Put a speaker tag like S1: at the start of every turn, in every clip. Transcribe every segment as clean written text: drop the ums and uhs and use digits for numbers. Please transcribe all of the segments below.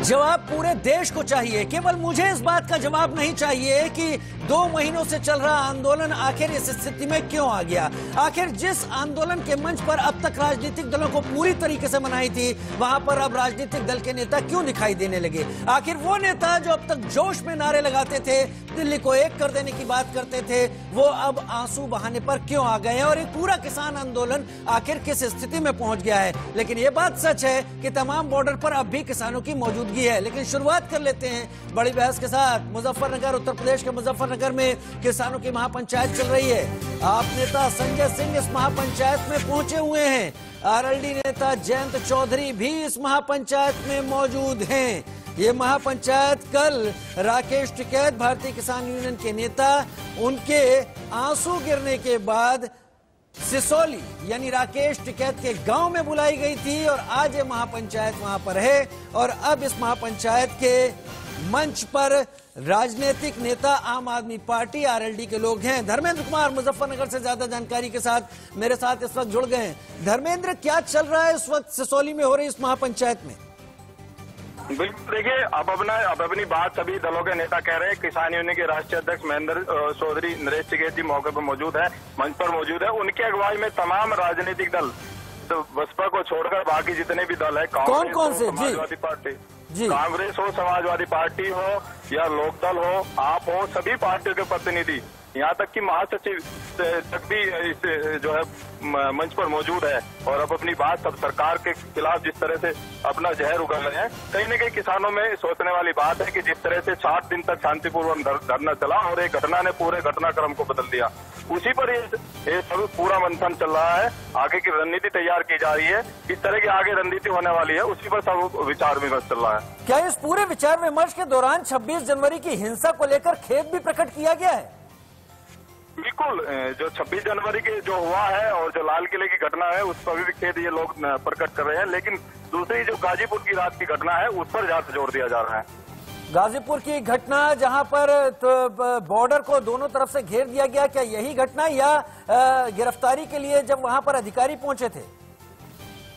S1: जवाब पूरे देश को चाहिए, केवल मुझे इस बात का जवाब नहीं चाहिए कि 2 महीनों से चल रहा आंदोलन आखिर इस स्थिति में क्यों आ गया। आखिर जिस आंदोलन के मंच पर अब तक राजनीतिक दलों को पूरी तरीके से मनाई थी, वहां पर अब राजनीतिक दल के नेता क्यों दिखाई देने लगे। आखिर वो नेता जो अब तक जोश में नारे लगाते थे, दिल्ली को एक कर देने की बात करते थे, वो अब आंसू बहाने पर क्यों आ गए और एक पूरा किसान आंदोलन आखिर किस स्थिति में पहुंच गया है। लेकिन ये बात सच है कि तमाम बॉर्डर पर अब भी किसानों की मौजूदगी है। लेकिन शुरुआत कर लेते हैं बड़ी बहस के साथ। मुजफ्फरनगर, उत्तर प्रदेश के मुजफ्फरनगर में किसानों की महापंचायत चल रही है। आप नेता संजय सिंह इस महापंचायत में पहुंचे हुए हैं। आरएलडी नेता जयंत चौधरी भी इस महापंचायत में मौजूद हैं। ये महापंचायत कल राकेश टिकैत, भारतीय किसान यूनियन के नेता, उनके आंसू गिरने के बाद सिसोली यानी राकेश टिकैत के गांव में बुलाई गई थी और आज ये महापंचायत वहां पर है। और अब इस महापंचायत के मंच पर राजनीतिक नेता आम आदमी पार्टी आरएलडी के लोग हैं। धर्मेंद्र कुमार मुजफ्फरनगर से ज्यादा जानकारी के साथ मेरे साथ इस वक्त जुड़ गए हैं। धर्मेंद्र, क्या चल रहा है इस वक्त सिसोली में हो रही इस महापंचायत में?
S2: बिल्कुल, देखिए अब अपनी बात सभी दलों के नेता कह रहे हैं। किसान यूनियन के राष्ट्रीय अध्यक्ष महेंद्र चौधरी नरेश टिकैत जी मौके पर मौजूद है, मंच पर मौजूद है। उनकी अगुवाई में तमाम राजनीतिक दल, तो बसपा को छोड़कर बाकी जितने भी दल है,
S1: कौन कौन से,
S2: समाजवादी पार्टी,
S1: जी,
S2: कांग्रेस हो, समाजवादी पार्टी हो या लोकदल हो, आप हो, सभी पार्टियों के प्रतिनिधि, यहाँ तक कि महासचिव तक भी इस जो है मंच पर मौजूद है और अब अपनी बात सब सरकार के खिलाफ जिस तरह से अपना जहर उगल रहे हैं। कहीं न कहीं किसानों में सोचने वाली बात है कि जिस तरह से 60 दिन तक शांतिपूर्वक धरना चला और एक घटना ने पूरे घटनाक्रम को बदल दिया, उसी पर ये सब पूरा मंथन चल रहा है। आगे की रणनीति तैयार की जा रही है, किस तरह की आगे रणनीति होने वाली है, उसी पर सब विचार विमर्श चल रहा है।
S1: क्या इस पूरे विचार विमर्श के दौरान 26 जनवरी की हिंसा को लेकर खेद भी प्रकट किया गया है?
S2: बिल्कुल, जो 26 जनवरी के जो हुआ है और जो लाल किले की घटना है, उस पर भी खेद ये लोग प्रकट कर रहे हैं। लेकिन दूसरी जो गाजीपुर की रात की घटना है, उस पर ज्यादा जोर दिया जा रहा है।
S1: गाजीपुर की घटना जहां पर तो बॉर्डर को दोनों तरफ से घेर दिया गया, क्या यही घटना या गिरफ्तारी के लिए जब वहां पर अधिकारी पहुंचे थे?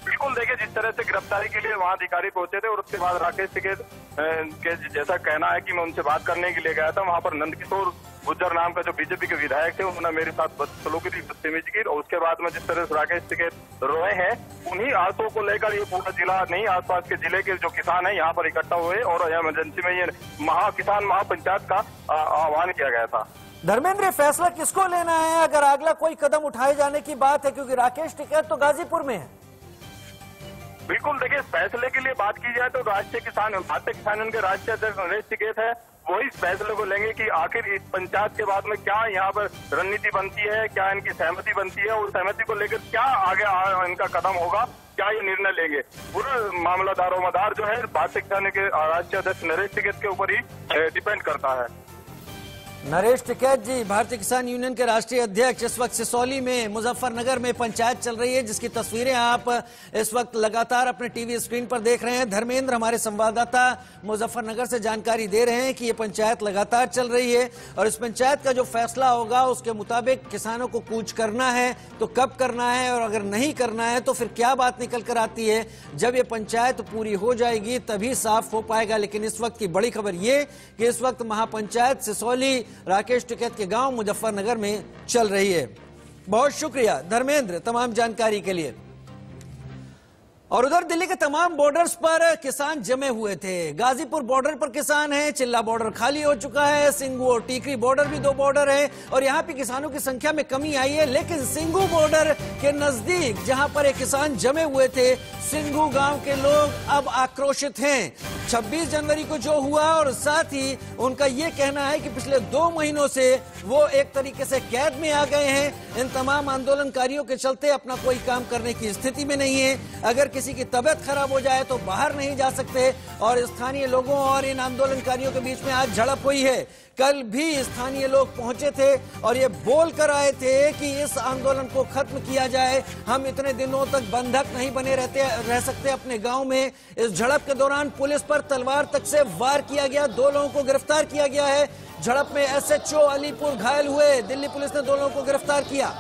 S2: बिल्कुल, देखिए जिस तरह से गिरफ्तारी के लिए वहां अधिकारी पहुंचे थे और उसके बाद राकेश टिकैत के जैसा कहना है कि मैं उनसे बात करने के लिए गया था, वहां पर नंदकिशोर गुज्जर नाम का जो बीजेपी के विधायक थे, उन्होंने मेरे साथ बदसलूकी की, बदतमीजी की। और उसके बाद में जिस तरह से राकेश टिकैत रोए हैं, उन्हीं आंसुओं को लेकर ये पूरा जिला नहीं, आसपास के जिले के जो किसान हैं यहाँ पर इकट्ठा हुए और इमरजेंसी में ये किसान महापंचायत का आह्वान किया गया था।
S1: धर्मेंद्र, फैसला किसको लेना है अगर अगला कोई कदम उठाए जाने की बात है, क्योंकि राकेश टिकैत तो गाजीपुर में है?
S2: बिल्कुल, देखिए फैसले के लिए बात की जाए तो भारतीय किसान यूनियन के राष्ट्रीय अध्यक्ष नरेश टिकैत है, वही इस फैसले को लेंगे कि आखिर इस पंचायत के बाद में क्या यहाँ पर रणनीति बनती है, क्या इनकी सहमति बनती है और सहमति को लेकर क्या आगे इनका कदम होगा, क्या ये निर्णय लेंगे। पूरा मामला दारोमदार जो है भारतीय किसान यूनियन के राष्ट्रीय अध्यक्ष नरेश टिकैत के ऊपर ही डिपेंड करता है।
S1: नरेश टिकैत जी, भारतीय किसान यूनियन के राष्ट्रीय अध्यक्ष, इस वक्त सिसोली में मुजफ्फरनगर में पंचायत चल रही है, जिसकी तस्वीरें आप इस वक्त लगातार अपने टीवी स्क्रीन पर देख रहे हैं। धर्मेंद्र, हमारे संवाददाता मुजफ्फरनगर से जानकारी दे रहे हैं कि ये पंचायत लगातार चल रही है और इस पंचायत का जो फैसला होगा उसके मुताबिक किसानों को कूच करना है तो कब करना है और अगर नहीं करना है तो फिर क्या बात निकल कर आती है। जब ये पंचायत पूरी हो जाएगी तभी साफ हो पाएगा। लेकिन इस वक्त की बड़ी खबर ये कि इस वक्त महापंचायत सिसोली राकेश टिकैत के गांव मुजफ्फरनगर में चल रही है। बहुत शुक्रिया धर्मेंद्र तमाम जानकारी के लिए। और उधर दिल्ली के तमाम बॉर्डर्स पर किसान जमे हुए थे। गाजीपुर बॉर्डर पर किसान हैं, चिल्ला बॉर्डर खाली हो चुका है, सिंगू और टीकरी बॉर्डर भी 2 बॉर्डर है और यहाँ पे किसानों की संख्या में कमी आई है। लेकिन सिंगू बॉर्डर के नजदीक जहां पर एक किसान जमे हुए थे, सिंगू गांव के लोग अब आक्रोशित हैं 26 जनवरी को जो हुआ और साथ ही उनका ये कहना है कि पिछले 2 महीनों से वो एक तरीके से कैद में आ गए हैं। इन तमाम आंदोलनकारियों के चलते अपना कोई काम करने की स्थिति में नहीं है। अगर किसी की तबीयत खराब हो जाए तो बाहर नहीं जा सकते और स्थानीय लोगों और इन आंदोलनकारियों के बीच में आज झड़प हुई है। कल भी स्थानीय लोग पहुंचे थे और ये बोल कर आए थे कि इस आंदोलन को खत्म किया जाए, हम इतने दिनों तक बंधक नहीं बने रह सकते अपने गांव में। इस झड़प के दौरान पुलिस पर तलवार तक से वार किया गया, 2 लोगों को गिरफ्तार किया गया है। झड़प में एसएचओ अलीपुर घायल हुए, दिल्ली पुलिस ने 2 लोगों को गिरफ्तार किया।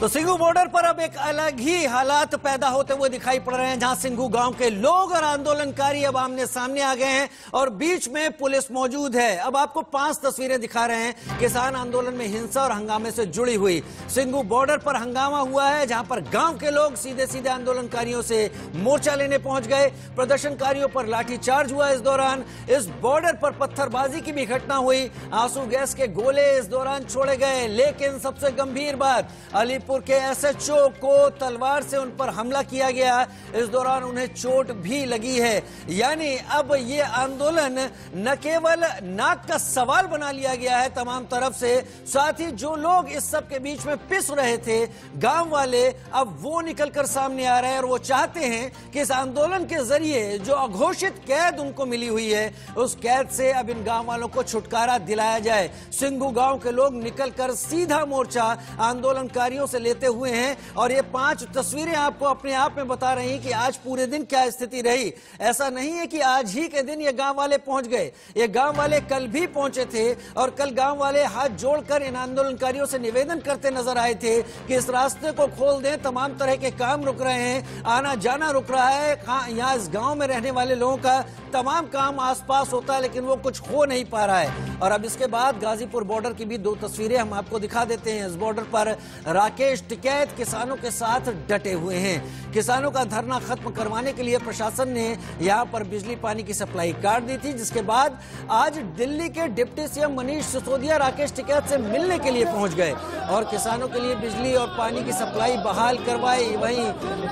S1: तो सिंघू बॉर्डर पर अब एक अलग ही हालात पैदा होते हुए दिखाई पड़ रहे हैं, जहां सिंघू गांव के लोग और आंदोलनकारी अब आमने सामने आ गए हैं और बीच में पुलिस मौजूद है। अब आपको 5 तस्वीरें दिखा रहे हैं किसान आंदोलन में हिंसा और हंगामे से जुड़ी हुई। सिंघू बॉर्डर पर हंगामा हुआ है, जहां पर गांव के लोग सीधे सीधे आंदोलनकारियों से मोर्चा लेने पहुंच गए। प्रदर्शनकारियों पर लाठीचार्ज हुआ। इस दौरान इस बॉर्डर पर पत्थरबाजी की भी घटना हुई। आंसू गैस के गोले इस दौरान छोड़े गए। लेकिन सबसे गंभीर बात, अलीपुर के एसएचओ को तलवार से उन पर हमला किया गया। इस दौरान उन्हें चोट भी लगी है। यानी अब ये आंदोलन न केवल नाक का सवाल बना लिया गया है तमाम तरफ से, साथ ही जो लोग इस सब के बीच में पिस रहे थे गांव वाले, अब वो निकलकर सामने आ रहे हैं और वो चाहते हैं कि इस आंदोलन के जरिए जो अघोषित कैद उनको मिली हुई है, उस कैद से अब इन गांव वालों को छुटकारा दिलाया जाए। सिंघू गांव के लोग निकलकर सीधा मोर्चा आंदोलनकारियों से लेते हुए हैं और ये 5 तस्वीरें आपको अपने आप में बता रही हैं कि आज पूरे दिन क्या स्थिति रही। ऐसा नहीं है कि आज ही के दिन ये गांव वाले पहुंच गए, ये गांव वाले कल भी पहुंचे थे और कल गांव वाले हाथ जोड़कर इन आंदोलनकारियों से निवेदन करते नजर आए थे कि इस रास्ते को खोल दें, तमाम तरह के काम रुक रहे हैं, आना जाना रुक रहा है। यहाँ इस गांव में रहने वाले लोगों का तमाम काम आसपास होता है, लेकिन वो कुछ हो नहीं पा रहा है। और अब इसके बाद गाजीपुर बॉर्डर की भी 2 तस्वीरें हम आपको दिखा देते हैं। इस बॉर्डर पर राकेश टिकैत किसानों के साथ डटे हुए हैं। किसानों का धरना खत्म करवाने के लिए प्रशासन ने यहां पर बिजली पानी की सप्लाई काट दी थी, जिसके बाद आज दिल्ली के डिप्टी सीएम मनीष सिसोदिया राकेश टिकैत से मिलने के लिए पहुंच गए और किसानों के लिए बिजली और पानी की सप्लाई बहाल करवाई। वहीं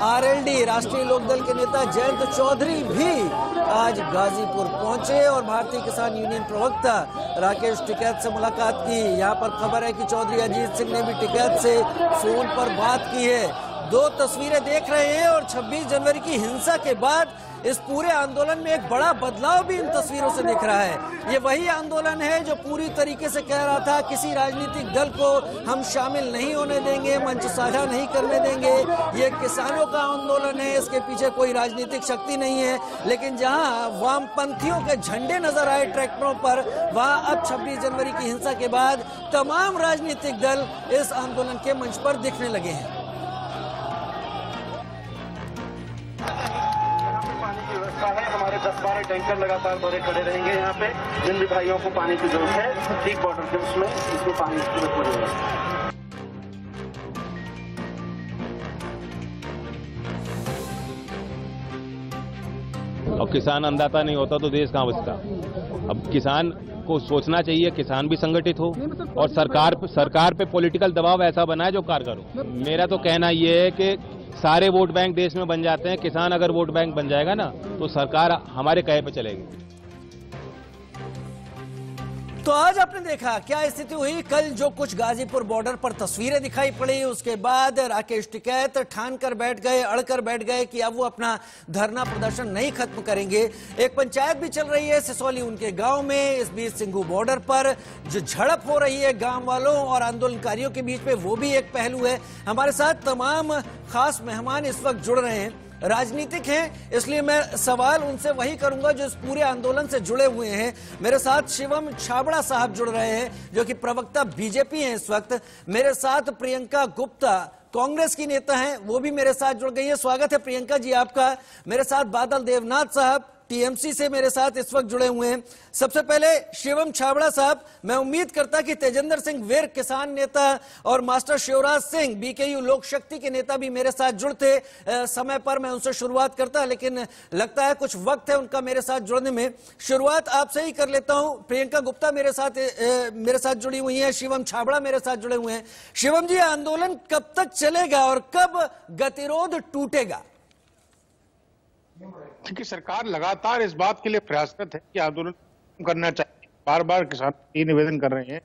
S1: आरएलडी राष्ट्रीय लोकदल के नेता जयंत चौधरी भी आज गाजीपुर पहुंचे और भारतीय किसान यूनियन प्रवक्ता राकेश टिकैत से मुलाकात की। यहां पर खबर है कि चौधरी अजीत सिंह ने भी टिकैत से फोन पर बात की है। 2 तस्वीरें देख रहे हैं और 26 जनवरी की हिंसा के बाद इस पूरे आंदोलन में एक बड़ा बदलाव भी इन तस्वीरों से दिख रहा है। ये वही आंदोलन है जो पूरी तरीके से कह रहा था किसी राजनीतिक दल को हम शामिल नहीं होने देंगे, मंच साझा नहीं करने देंगे, ये किसानों का आंदोलन है, इसके पीछे कोई राजनीतिक शक्ति नहीं है। लेकिन जहां वामपंथियों के झंडे नजर आए ट्रैक्टरों पर, वहां अब 26 जनवरी की हिंसा के बाद तमाम राजनीतिक दल इस आंदोलन के मंच पर दिखने लगे हैं।
S3: हमारे 10-12 टैंकर लगातार दौरे खड़े रहेंगे यहाँ पे। जिन भी भाइयों को पानी की जरूरत है ठीक बॉर्डर के उसमें इसको पानी की जरूरत पड़ेगी।
S4: अब किसान अन्नदाता नहीं होता तो देश कहाँ बचता। अब किसान को सोचना चाहिए, किसान भी संगठित हो और सरकार पे पॉलिटिकल दबाव ऐसा बनाए जो कारगर हो। मेरा तो कहना यह है कि सारे वोट बैंक देश में बन जाते हैं, किसान अगर वोट बैंक बन जाएगा ना तो सरकार हमारे कहे पे चलेगी।
S1: तो आज आपने देखा क्या स्थिति हुई। कल जो कुछ गाजीपुर बॉर्डर पर तस्वीरें दिखाई पड़ी, उसके बाद राकेश टिकैत ठान कर बैठ गए, अड़कर बैठ गए कि अब वो अपना धरना प्रदर्शन नहीं खत्म करेंगे। एक पंचायत भी चल रही है सिसौली उनके गांव में। इस बीच सिंघू बॉर्डर पर जो झड़प हो रही है गांव वालों और आंदोलनकारियों के बीच में, वो भी एक पहलू है। हमारे साथ तमाम खास मेहमान इस वक्त जुड़ रहे हैं, राजनीतिक हैं, इसलिए मैं सवाल उनसे वही करूंगा जो इस पूरे आंदोलन से जुड़े हुए हैं। मेरे साथ शिवम छाबड़ा साहब जुड़ रहे हैं जो कि प्रवक्ता बीजेपी हैं इस वक्त। मेरे साथ प्रियंका गुप्ता कांग्रेस की नेता हैं, वो भी मेरे साथ जुड़ गई है। स्वागत है प्रियंका जी आपका। मेरे साथ बादल देवनाथ साहब टीएमसी से मेरे साथ इस वक्त जुड़े हुए हैं। सबसे पहले शिवम छाबड़ा साहब, मैं उम्मीद करता कि तेजेंद्र सिंह विर्क किसान नेता और मास्टर शिवराज सिंह बीकेयू लोक शक्ति के नेता भी मेरे साथ जुड़ते समय पर मैं उनसे शुरुआत करता, लेकिन लगता है कुछ वक्त है उनका मेरे साथ जुड़ने में। शुरुआत आपसे ही कर लेता हूं। प्रियंका गुप्ता मेरे साथ जुड़ी हुई है, शिवम छाबड़ा मेरे साथ जुड़े हुए हैं। शिवम जी, आंदोलन कब तक चलेगा और कब गतिरोध टूटेगा?
S5: क्योंकि सरकार लगातार इस बात के लिए प्रयासरत है कि आंदोलन करना चाहिए। बार बार किसान ये निवेदन कर रहे हैं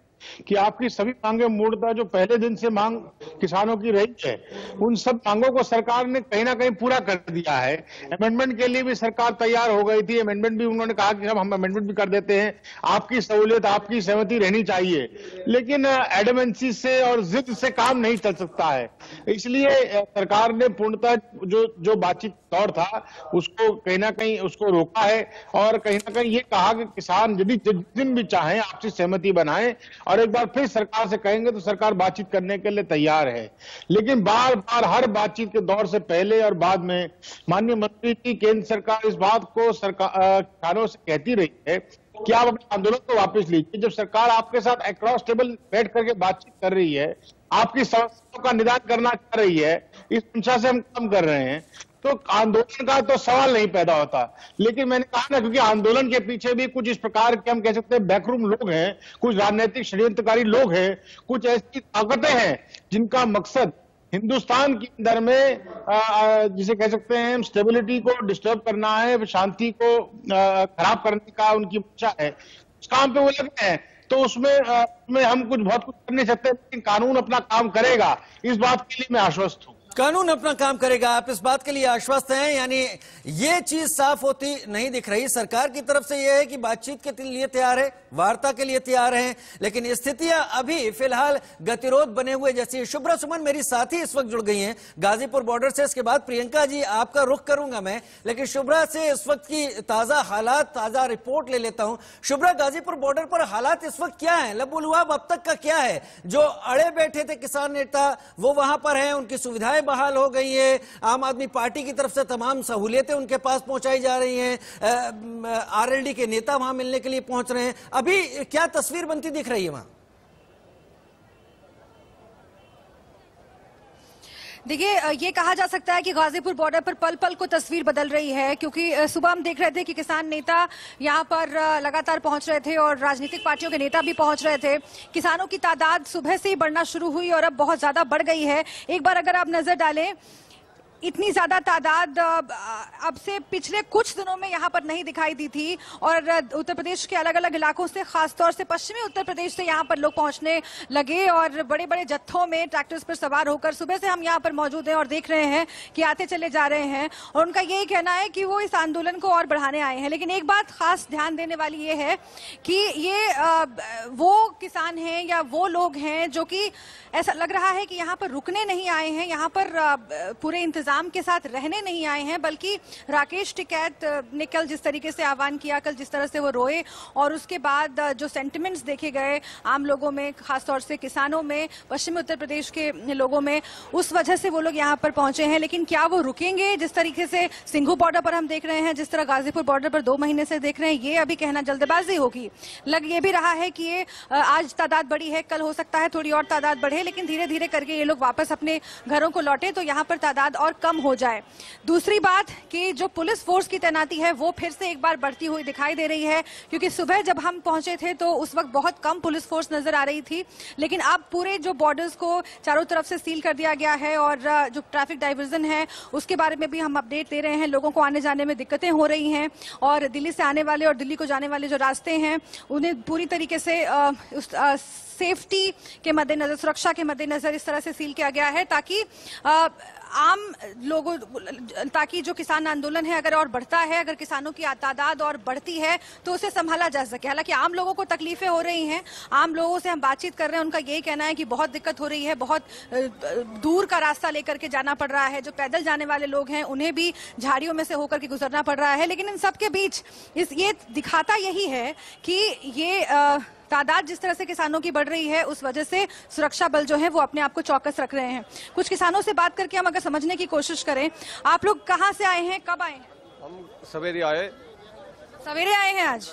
S5: कि आपकी सभी मांगे मूलतः जो पहले दिन से मांग किसानों की रही है, उन सब मांगों को सरकार ने कहीं ना कहीं पूरा कर दिया है। अमेंडमेंट के लिए भी सरकार तैयार हो गई थी, अमेंडमेंट भी उन्होंने कहा कि हम अमेंडमेंट भी कर देते हैं, आपकी सहूलियत, आपकी सहमति रहनी चाहिए। लेकिन एडमेंसी से और जिद से काम नहीं चल सकता है, इसलिए सरकार ने पूर्णतः जो बातचीत दौर था उसको कहीं ना कहीं उसको रोका है और कहीं ना कहीं ये कहा कि किसान यदि जिस दिन भी चाहें आपसी सहमति बनाएं और एक बार फिर सरकार से कहेंगे तो सरकार बातचीत करने के लिए तैयार है। लेकिन बार बार हर बातचीत के दौर से पहले और बाद में माननीय मंत्री जी, केंद्र सरकार इस बात को किसानों से कहती रही है कि आप अपने आंदोलन को वापस लीजिए। जब सरकार आपके साथ अक्रॉस टेबल बैठ करके बातचीत कर रही है, आपकी समस्याओं का निदान करना चाह रही है, इस मंशा से हम काम कर रहे हैं, तो आंदोलन का तो सवाल नहीं पैदा होता। लेकिन मैंने कहा ना, क्योंकि आंदोलन के पीछे भी कुछ इस प्रकार के, हम कह सकते हैं, बैकरूम लोग हैं, कुछ राजनीतिक षड्यंत्रकारी लोग हैं, कुछ ऐसी ताकतें हैं जिनका मकसद हिंदुस्तान के अंदर में जिसे कह सकते हैं स्टेबिलिटी को डिस्टर्ब करना है, शांति को खराब करने का उनकी इच्छा है। उस काम पे वो लगे हैं, तो उसमें हम बहुत कुछ कर नहीं सकते, लेकिन कानून अपना काम करेगा, इस बात के लिए मैं आश्वस्त हूं।
S1: कानून अपना काम करेगा, आप इस बात के लिए आश्वस्त हैं? यानी ये चीज साफ होती नहीं दिख रही। सरकार की तरफ से यह है कि बातचीत के लिए तैयार है, वार्ता के लिए तैयार हैं, लेकिन स्थितियां अभी फिलहाल गतिरोध बने हुए जैसी। शुभ्रा सुमन मेरी साथी इस वक्त जुड़ गई हैं गाजीपुर बॉर्डर से। इसके बाद प्रियंका जी आपका रुख करूंगा मैं, लेकिन शुभ्रा से इस वक्त की ताजा हालात, ताजा रिपोर्ट ले लेता हूं। शुभ्रा, गाजीपुर बॉर्डर पर हालात इस वक्त क्या है? लबुलुआब अब तक का क्या है? जो अड़े बैठे थे किसान नेता वो वहां पर हैं, उनकी सुविधाएं बहाल हो गई है, आम आदमी पार्टी की तरफ से तमाम सहूलियतें उनके पास पहुंचाई जा रही हैं, आरएलडी के नेता वहां मिलने के लिए पहुंच रहे हैं। अभी क्या तस्वीर बनती दिख रही है वहां?
S6: देखिए, ये कहा जा सकता है कि गाजीपुर बॉर्डर पर पल पल को तस्वीर बदल रही है, क्योंकि सुबह हम देख रहे थे कि किसान नेता यहां पर लगातार पहुंच रहे थे और राजनीतिक पार्टियों के नेता भी पहुंच रहे थे। किसानों की तादाद सुबह से ही बढ़ना शुरू हुई और अब बहुत ज्यादा बढ़ गई है। एक बार अगर आप नजर डालें, इतनी ज्यादा तादाद अब से पिछले कुछ दिनों में यहाँ पर नहीं दिखाई दी थी और उत्तर प्रदेश के अलग अलग इलाकों से, खासतौर से पश्चिमी उत्तर प्रदेश से यहाँ पर लोग पहुंचने लगे और बड़े बड़े जत्थों में ट्रैक्टर्स पर सवार होकर सुबह से हम यहाँ पर मौजूद हैं और देख रहे हैं कि आते चले जा रहे हैं। और उनका यही कहना है कि वो इस आंदोलन को और बढ़ाने आए हैं। लेकिन एक बात खास ध्यान देने वाली ये है कि ये वो किसान हैं या वो लोग हैं जो कि ऐसा लग रहा है कि यहाँ पर रुकने नहीं आए हैं, यहाँ पर पूरे इंतजाम के साथ रहने नहीं आए हैं, बल्कि राकेश टिकैत ने कल जिस तरीके से आह्वान किया, कल जिस तरह से वो रोए और उसके बाद जो सेंटिमेंट्स देखे गए आम लोगों में, खासतौर से किसानों में, पश्चिमी उत्तर प्रदेश के लोगों में, उस वजह से वो लोग यहाँ पर पहुंचे हैं। लेकिन क्या वो रुकेंगे? जिस तरीके से सिंघू बॉर्डर पर हम देख रहे हैं, जिस तरह गाजीपुर बॉर्डर पर 2 महीने से देख रहे हैं, ये अभी कहना जल्दबाजी होगी। लग ये भी रहा है कि ये आज तादाद बढ़ी है, कल हो सकता है थोड़ी और तादाद बढ़े, लेकिन धीरे धीरे करके ये लोग वापस अपने घरों को लौटे तो यहाँ पर तादाद और कम हो जाए। दूसरी बात कि जो पुलिस फोर्स की तैनाती है वो फिर से एक बार बढ़ती हुई दिखाई दे रही है, क्योंकि सुबह जब हम पहुंचे थे तो उस वक्त बहुत कम पुलिस फोर्स नजर आ रही थी, लेकिन अब पूरे जो बॉर्डर्स को चारों तरफ से सील कर दिया गया है और जो ट्रैफिक डाइवर्जन है उसके बारे में भी हम अपडेट दे रहे हैं। लोगों को आने जाने में दिक्कतें हो रही हैं और दिल्ली से आने वाले और दिल्ली को जाने वाले जो रास्ते हैं उन्हें पूरी तरीके से सेफ्टी के मद्देनजर, सुरक्षा के मद्देनजर इस तरह से सील किया गया है ताकि आम लोगों, ताकि जो किसान आंदोलन है अगर और बढ़ता है, अगर किसानों की तादाद और बढ़ती है तो उसे संभाला जा सके। हालांकि आम लोगों को तकलीफें हो रही हैं, आम लोगों से हम बातचीत कर रहे हैं, उनका यही कहना है कि बहुत दिक्कत हो रही है, बहुत दूर का रास्ता लेकर के जाना पड़ रहा है। जो पैदल जाने वाले लोग हैं उन्हें भी झाड़ियों में से होकर के गुजरना पड़ रहा है। लेकिन इन सब के बीच ये दिखाता यही है कि ये तादाद जिस तरह से किसानों की बढ़ रही है उस वजह से सुरक्षा बल जो है वो अपने आप को चौकस रख रहे हैं। कुछ किसानों से बात करके हम अगर समझने की कोशिश करें, आप लोग कहां से आए हैं, कब आए हैं?
S7: हम सवेरे आए
S6: हैं आज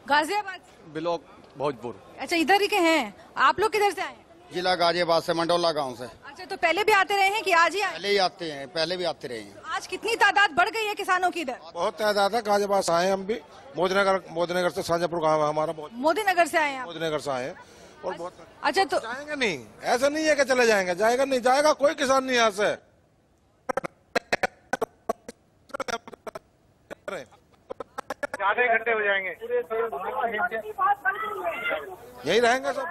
S6: गाजियाबाद,
S7: ब्लॉक भोजपुर।
S6: अच्छा, इधर ही के हैं आप लोग? किधर से आए हैं?
S8: जिला गाजियाबाद से, मंडोला गांव से।
S6: अच्छा, तो पहले भी आते रहे हैं कि आज ही आए?
S8: पहले ही आते हैं, पहले भी आते रहे हैं।
S6: आज कितनी तादाद बढ़ गई है किसानों की इधर?
S9: बहुत तादाद है। गाजियाबाद से आए हम भी, मोदीनगर से, शाहजहाँपुर गाँव है हमारा।
S6: मोदीनगर से आए हैं?
S9: मोदीनगर से आए और बहुत।
S6: अच्छा, तो
S9: जाएंगे नहीं, ऐसा नहीं है कि चले जाएंगे, जाएगा नहीं, जाएगा कोई किसान नहीं यहाँ से।
S5: आधे घंटे हो जाएंगे,
S9: यही रहेंगे सब।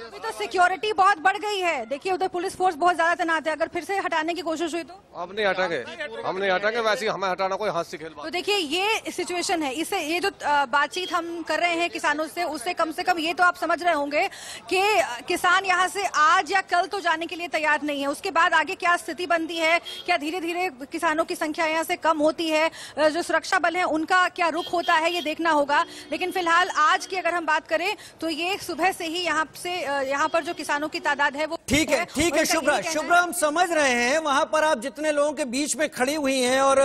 S6: अभी तो सिक्योरिटी बहुत बढ़ गई है, देखिए उधर पुलिस फोर्स बहुत ज्यादा तैनात है, अगर फिर से हटाने की कोशिश हुई तो?
S7: हम नहीं हटाएंगे, वैसे हमें हटाना कोई हाथ से खेल।
S6: तो देखिए ये सिचुएशन है, इससे ये जो बातचीत हम कर रहे हैं किसानों से, उससे कम ये तो आप समझ रहे होंगे कि किसान यहाँ से आज या कल तो जाने के लिए तैयार नहीं है। उसके बाद आगे क्या स्थिति बनती है, क्या धीरे धीरे किसानों की संख्या यहाँ से कम होती है, जो सुरक्षा बल है उनका क्या रुख होता है ये देखना होगा। लेकिन फिलहाल आज की अगर हम बात करें तो ये सुबह से ही यहाँ पर जो किसानों की तादाद है वो
S1: ठीक है शुभ्रा हम समझ रहे हैं। वहां पर आप जितने लोगों के बीच में खड़ी हुई हैं और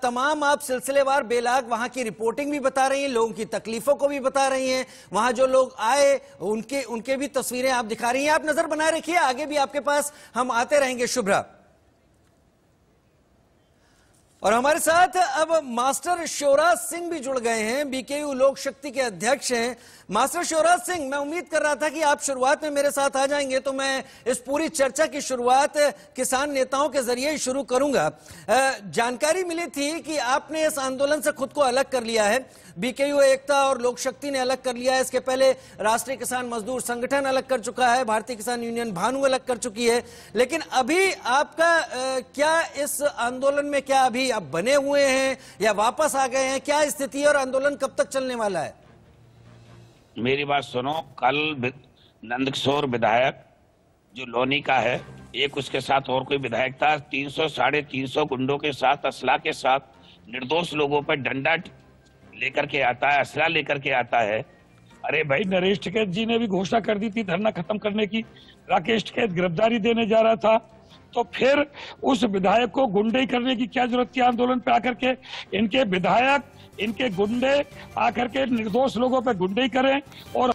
S1: तमाम आप सिलसिलेवार बेलाग वहां की रिपोर्टिंग भी बता रही हैं, लोगों की तकलीफों को भी बता रही हैं, वहां जो लोग आए उनके भी तस्वीरें आप दिखा रही हैं। आप नजर बनाए रखिए, आगे भी आपके पास हम आते रहेंगे शुभ्रा। और हमारे साथ अब मास्टर शिवराज सिंह भी जुड़ गए हैं, बीकेयू लोक शक्ति के अध्यक्ष हैं। मास्टर शिवराज सिंह, मैं उम्मीद कर रहा था कि आप शुरुआत में मेरे साथ आ जाएंगे, तो मैं इस पूरी चर्चा की शुरुआत किसान नेताओं के जरिए ही शुरू करूंगा। जानकारी मिली थी कि आपने इस आंदोलन से खुद को अलग कर लिया है, बीकेयू एकता और लोक शक्ति ने अलग कर लिया है। इसके पहले राष्ट्रीय किसान मजदूर संगठन अलग कर चुका है, भारतीय किसान यूनियन भानु अलग कर चुकी है। लेकिन अभी आपका क्या इस आंदोलन में क्या अभी आप बने हुए हैं या वापस आ गए हैं? क्या स्थिति है और आंदोलन कब तक चलने वाला है?
S10: मेरी बात सुनो, कल नंदकिशोर विधायक जो लोनी का है, एक उसके साथ और कोई विधायक था, 300-350 गुंडों के साथ, असला के साथ निर्दोष लोगों पर डंडा लेकर के आता है, असला लेकर के आता है। अरे भाई, नरेश टिकैत जी ने भी घोषणा कर दी थी धरना खत्म करने की, राकेश टिकैत गिरफ्तारी देने जा रहा था, तो फिर उस विधायक को गुंडे करने की क्या जरूरत थी? आंदोलन पे आकर के इनके विधायक, इनके गुंडे आकर के निर्दोष लोगों पे गुंडे करें। और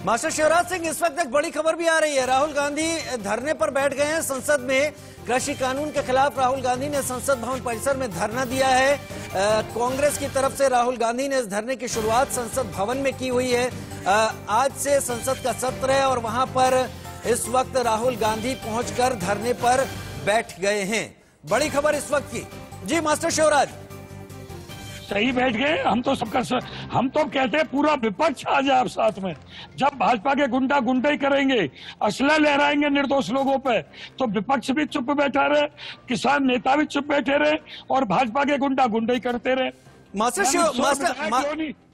S1: मास्टर शिवराज सिंह, इस वक्त एक बड़ी खबर भी आ रही है, राहुल गांधी धरने पर बैठ गए हैं संसद में। कृषि कानून के खिलाफ राहुल गांधी ने संसद भवन परिसर में धरना दिया है। कांग्रेस की तरफ से राहुल गांधी ने इस धरने की शुरुआत संसद भवन में की हुई है। आज से संसद का सत्र है और वहां पर इस वक्त राहुल गांधी पहुंचकर धरने पर बैठ गए हैं। बड़ी खबर इस वक्त की। जी मास्टर शिवराज।
S11: सही बैठ गए। हम तो कहते हैं पूरा विपक्ष आ जाए आप साथ में। जब भाजपा के गुंडा गुंडे करेंगे, असला लहराएंगे निर्दोष लोगों पे, तो विपक्ष भी चुप बैठा रहे, किसान नेता भी चुप बैठे रहे और भाजपा के गुंडा गुंडे करते रहे।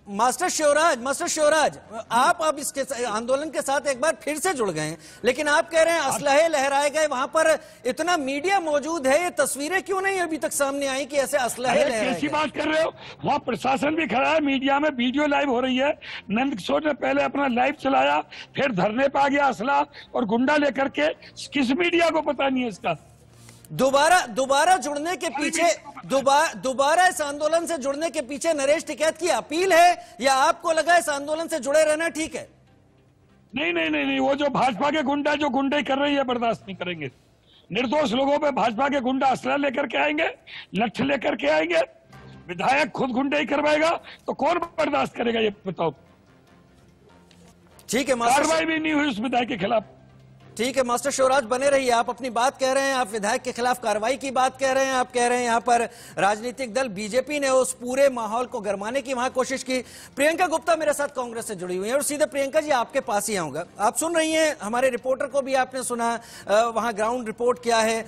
S1: मास्टर शिवराज, आप अब इसके आंदोलन के साथ एक बार फिर से जुड़ गए हैं, लेकिन आप कह रहे हैं असलहे लहराए गए, वहां पर इतना मीडिया मौजूद है, ये तस्वीरें क्यों नहीं अभी तक सामने आई कि ऐसे असलहे लहराए?
S11: कैसी बात कर रहे हो? वहाँ प्रशासन भी खड़ा है, मीडिया में वीडियो लाइव हो रही है। नंदकिशोर ने पहले अपना लाइव चलाया, फिर धरने पे आ गया असला और गुंडा लेकर के। किस मीडिया को पता नहीं है इसका?
S1: दोबारा जुड़ने के पीछे, दोबारा इस आंदोलन से जुड़ने के पीछे नरेश टिकैत की अपील है या आपको लगा इस आंदोलन से जुड़े रहना ठीक है?
S11: नहीं, वो जो भाजपा के गुंडा जो गुंडे कर रही है बर्दाश्त नहीं करेंगे। निर्दोष लोगों पे भाजपा के गुंडा असला लेकर के आएंगे, लठ लेकर के आएंगे, विधायक खुद गुंडे ही करवाएगा, तो कौन बर्दाश्त करेगा ये बताओ?
S1: ठीक है,
S11: कार्रवाई भी नहीं हुई उस विधायक के खिलाफ।
S1: ठीक है मास्टर शिवराज, बने रहिए। आप अपनी बात कह रहे हैं, आप विधायक के खिलाफ कार्रवाई की बात कह रहे हैं, आप कह रहे हैं यहाँ पर राजनीतिक दल बीजेपी ने उस पूरे माहौल को गरमाने की वहां कोशिश की। प्रियंका गुप्ता मेरे साथ कांग्रेस से जुड़ी हुई है और सीधे प्रियंका जी आपके पास ही आऊंगा। आप सुन रही हैं, हमारे रिपोर्टर को भी आपने सुना, वहां ग्राउंड रिपोर्ट क्या है,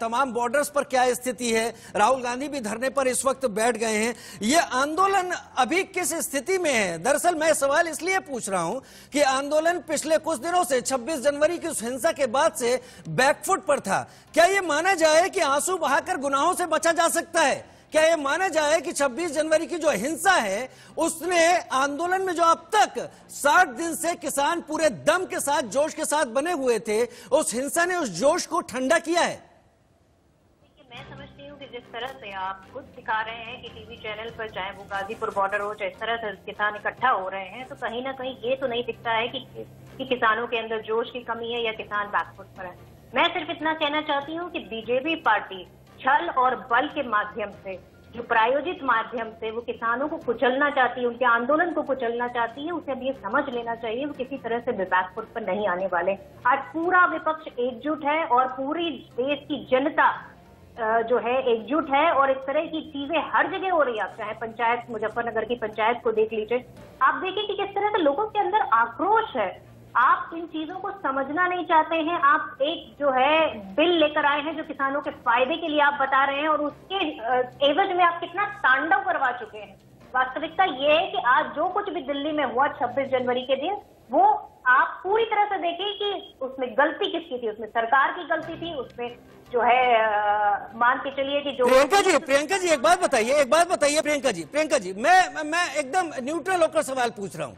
S1: तमाम बॉर्डर्स पर क्या स्थिति है। राहुल गांधी भी धरने पर इस वक्त बैठ गए हैं। ये आंदोलन अभी किस स्थिति में है? दरअसल मैं सवाल इसलिए पूछ रहा हूं कि आंदोलन पिछले कुछ दिनों से 26 जनवरी की हिंसा के बाद से बैकफुट पर था। क्या यह माना जाए कि आंसू बहाकर गुनाहों से बचा जा सकता है? क्या यह माना जाए कि 26 जनवरी की जो हिंसा है उसने आंदोलन में जो अब तक 60 दिन से किसान पूरे दम के साथ, जोश के साथ बने हुए थे, उस हिंसा ने उस जोश को ठंडा किया है?
S12: मैं समझती हूँ कि जिस तरह से आप खुद दिखा रहे हैं कि टीवी चैनल पर, चाहे वो गाजीपुर बॉर्डर हो, चाहे इस तरह से किसान इकट्ठा हो रहे हैं, तो कहीं ना कहीं ये तो नहीं दिखता है कि किसानों के अंदर जोश की कमी है या किसान बैकफुट पर है। मैं सिर्फ इतना कहना चाहती हूँ कि बीजेपी पार्टी छल और बल के माध्यम से, जो प्रायोजित माध्यम से वो किसानों को कुचलना चाहती है, उनके आंदोलन को कुचलना चाहती है, उसे अब ये समझ लेना चाहिए वो किसी तरह से बैकफुट पर नहीं आने वाले। आज पूरा विपक्ष एकजुट है और पूरी देश की जनता जो है एकजुट है और इस तरह की चीजें हर जगह हो रही है। आप चाहे पंचायत, मुजफ्फरनगर की पंचायत को देख लीजिए, आप देखिए कि किस तरह से लोगों के अंदर आक्रोश है। आप इन चीजों को समझना नहीं चाहते हैं। आप एक जो है बिल लेकर आए हैं जो किसानों के फायदे के लिए आप बता रहे हैं और उसके एवज में आप कितना तांडव करवा चुके हैं। वास्तविकता ये है कि आज जो कुछ भी दिल्ली में हुआ 26 जनवरी के दिन, वो आप पूरी तरह से देखिए कि उसमें गलती किसकी थी। उसमें सरकार की गलती थी, उसमें जो है मान के चलिए कि जो
S1: प्रियंका जी एक बात बताइए प्रियंका जी मैं एकदम न्यूट्रल होकर सवाल पूछ रहा हूँ।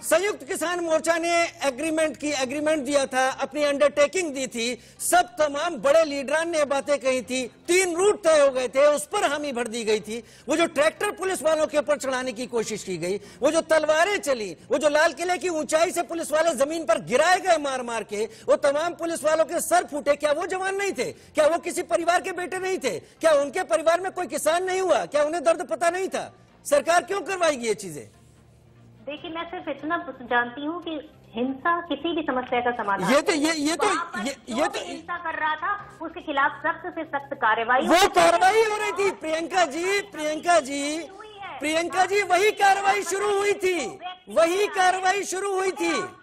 S1: संयुक्त किसान मोर्चा ने एग्रीमेंट दिया था, अपनी अंडरटेकिंग दी थी, सब तमाम बड़े लीडरान ने बातें कही थी, 3 रूट तय हो गए थे, उस पर हामी भर दी गई थी। वो जो ट्रैक्टर पुलिस वालों के ऊपर चढ़ाने की कोशिश की गई, वो जो तलवारें चली, वो जो लाल किले की ऊंचाई से पुलिस वाले जमीन पर गिराए गए मार मार के, वो तमाम पुलिस वालों के सर फूटे, क्या वो जवान नहीं थे? क्या वो किसी परिवार के बेटे नहीं थे? क्या उनके परिवार में कोई किसान नहीं हुआ? क्या उन्हें दर्द पता नहीं था? सरकार क्यों करवाएगी ये चीजें?
S12: देखिए, मैं सिर्फ इतना जानती हूँ कि हिंसा किसी भी समस्या का समाधान
S1: ये तो
S12: हिंसा कर रहा था उसके खिलाफ सख्त से सख्त कार्रवाई
S1: हो रही थी। प्रियंका जी वही कार्रवाई शुरू हुई थी।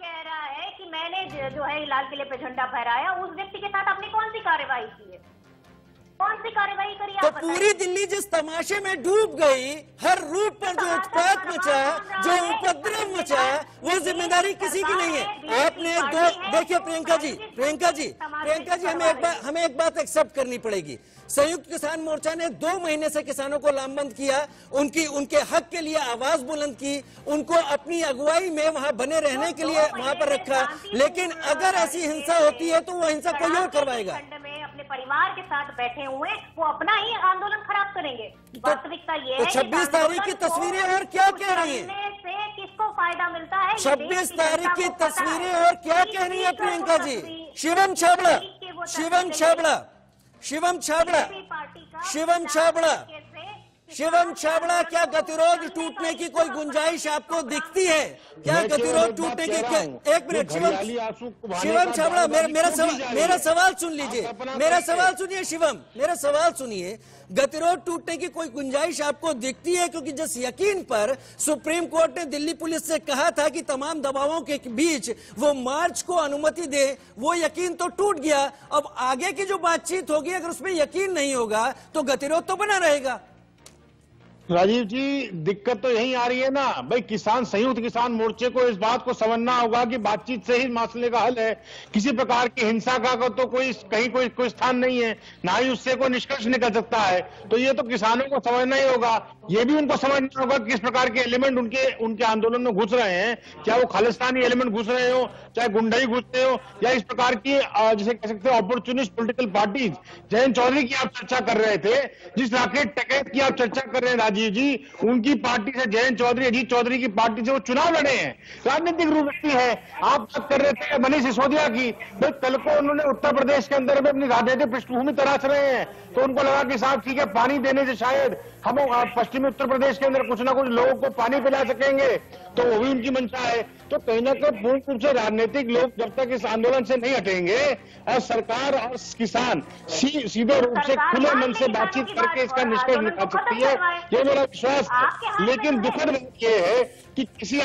S12: कह रहा है कि मैंने जो है लाल किले पे झंडा फहराया, उस व्यक्ति के साथ आपने कौन सी कार्रवाई की है? कौन सी कार्रवाई करी?
S1: तो पूरी दिल्ली जिस तमाशे में डूब गई, हर रूट पर जो उत्पात मचा, जो उपद्रव मचा, वो जिम्मेदारी किसी की नहीं है। आपने देखिए प्रियंका जी हमें एक बात एक्सेप्ट करनी पड़ेगी। संयुक्त किसान मोर्चा ने 2 महीने से किसानों को लामबंद किया, उनके हक के लिए आवाज बुलंद की, उनको अपनी अगुवाई में वहां बने रहने के लिए वहां पर रखा। लेकिन अगर ऐसी हिंसा होती है तो वो हिंसा कोई और करवाएगा।
S12: अपने परिवार के साथ बैठे हुए वो अपना ही आंदोलन खराब करेंगे। वास्तविकता ये है
S1: 26 तारीख की तस्वीरें और क्या कह रही है?
S12: किसको फायदा मिलता है?
S1: 26 तारीख की तस्वीरें और क्या कह रही है प्रियंका जी? शिवम छाबड़ा, क्या गतिरोध टूटने की कोई गुंजाइश आपको दिखती है? क्या गतिरोध टूटने की? एक मिनट शिवम छाबड़ा, मेरा सवाल सुन लीजिए, मेरा सवाल सुनिए शिवम, मेरा सवाल सुनिए। गतिरोध टूटने की कोई गुंजाइश आपको दिखती है? क्योंकि जिस यकीन पर सुप्रीम कोर्ट ने दिल्ली पुलिस से कहा था कि तमाम दबावों के बीच वो मार्च को अनुमति दे, वो यकीन तो टूट गया। अब आगे की जो बातचीत होगी, अगर उसमें यकीन नहीं होगा तो गतिरोध तो बना रहेगा।
S5: राजीव जी, दिक्कत तो यही आ रही है ना भाई। संयुक्त किसान मोर्चे को इस बात को समझना होगा कि बातचीत से ही मसले का हल है। किसी प्रकार की हिंसा का तो कोई स्थान नहीं है, ना ही उससे कोई निष्कर्ष निकल सकता है। तो ये तो किसानों को समझना ही होगा। ये भी उनको समझना होगा किस प्रकार के एलिमेंट उनके आंदोलन में घुस रहे हैं। क्या वो खालिस्तानी एलिमेंट घुस रहे हो, चाहे गुंडाई घुस रहे हो, या इस प्रकार की जिसे कह सकते हैं opportunist political parties. Jayant Chaudhary की आप चर्चा कर रहे थे, जिस राकेश टिकैत की आप चर्चा कर रहे हैं राजीव जी, उनकी पार्टी से जयंत चौधरी, अजीत चौधरी की पार्टी से वो चुनाव लड़े हैं, राजनीतिक रूप है। आप बात कर रहे थे मनीष सिसोदिया की, भाई कल को उन्होंने उत्तर प्रदेश के अंदर में अपनी राजनीतिक पृष्ठभूमि तराश रहे हैं, तो उनको लगा कि साहब ठीक है, पानी देने से शायद हम पश्चिमी उत्तर प्रदेश के अंदर कुछ ना कुछ लोगों को पानी पिला सकेंगे, तो वो भी उनकी मंशा है। तो कहीं ना कहीं पूर्ण रूप से राजनीतिक लोग जब तक इस आंदोलन से नहीं हटेंगे और सरकार और किसान सीधे रूप से खुले मन से बातचीत करके इसका निष्कर्ष निकाल सकती है, ये मेरा विश्वास है। लेकिन दुखद बात यह है कि किसी